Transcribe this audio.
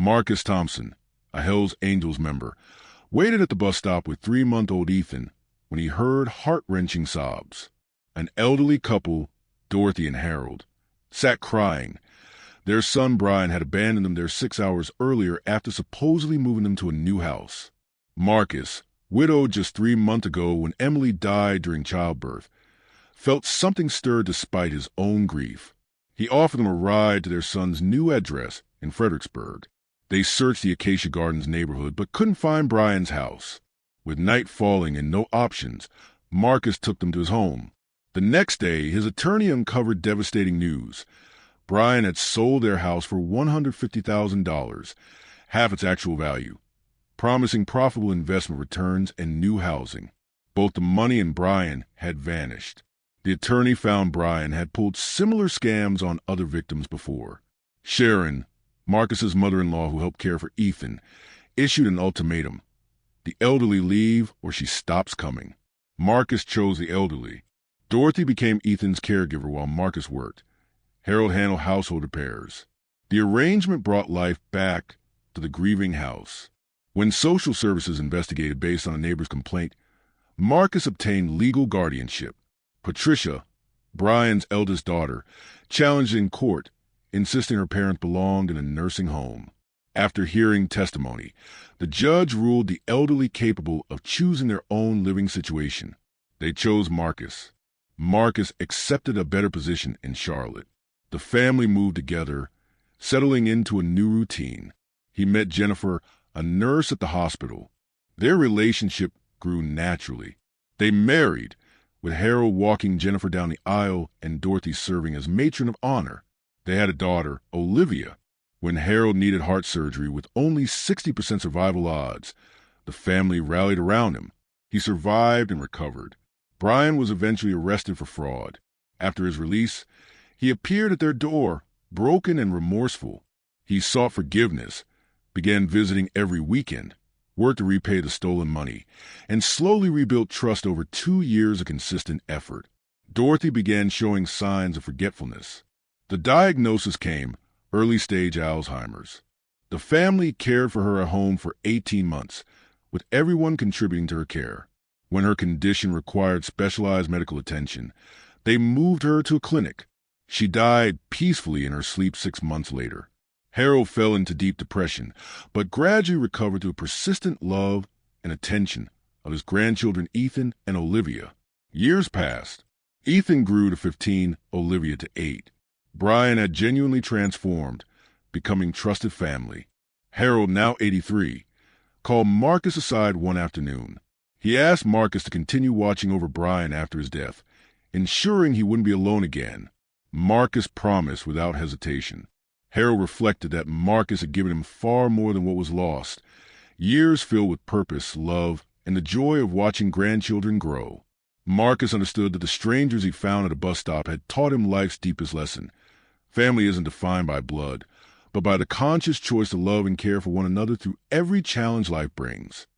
Marcus Thompson, a Hells Angels member, waited at the bus stop with 3-month-old Ethan when he heard heart-wrenching sobs. An elderly couple, Dorothy and Harold, sat crying. Their son Brian had abandoned them there 6 hours earlier after supposedly moving them to a new house. Marcus, widowed just 3 months ago when Emily died during childbirth, felt something stirred despite his own grief. He offered them a ride to their son's new address in Fredericksburg. They searched the Acacia Gardens neighborhood but couldn't find Brian's house. With night falling and no options, Marcus took them to his home. The next day, his attorney uncovered devastating news. Brian had sold their house for $150,000, half its actual value, promising profitable investment returns and new housing. Both the money and Brian had vanished. The attorney found Brian had pulled similar scams on other victims before. Sharon, Marcus's mother-in-law who helped care for Ethan, issued an ultimatum. The elderly leave or she stops coming. Marcus chose the elderly. Dorothy became Ethan's caregiver while Marcus worked. Harold handled household repairs. The arrangement brought life back to the grieving house. When social services investigated based on a neighbor's complaint, Marcus obtained legal guardianship. Patricia, Brian's eldest daughter, challenged in court, insisting her parents belonged in a nursing home. After hearing testimony, the judge ruled the elderly capable of choosing their own living situation. They chose Marcus. Marcus accepted a better position in Charlotte. The family moved together, settling into a new routine. He met Jennifer, a nurse at the hospital. Their relationship grew naturally. They married, with Harold walking Jennifer down the aisle and Dorothy serving as matron of honor. They had a daughter, Olivia. When Harold needed heart surgery with only 60% survival odds, the family rallied around him. He survived and recovered. Brian was eventually arrested for fraud. After his release, he appeared at their door, broken and remorseful. He sought forgiveness, began visiting every weekend, worked to repay the stolen money, and slowly rebuilt trust over 2 years of consistent effort. Dorothy began showing signs of forgetfulness. The diagnosis came, early-stage Alzheimer's. The family cared for her at home for 18 months, with everyone contributing to her care. When her condition required specialized medical attention, they moved her to a clinic. She died peacefully in her sleep 6 months later. Harold fell into deep depression, but gradually recovered through persistent love and attention of his grandchildren Ethan and Olivia. Years passed. Ethan grew to 15, Olivia to 8. Brian had genuinely transformed, becoming trusted family. Harold, now 83, called Marcus aside one afternoon. He asked Marcus to continue watching over Brian after his death, ensuring he wouldn't be alone again. Marcus promised without hesitation. Harold reflected that Marcus had given him far more than what was lost, years filled with purpose, love, and the joy of watching grandchildren grow. Marcus understood that the strangers he found at a bus stop had taught him life's deepest lesson. Family isn't defined by blood, but by the conscious choice to love and care for one another through every challenge life brings.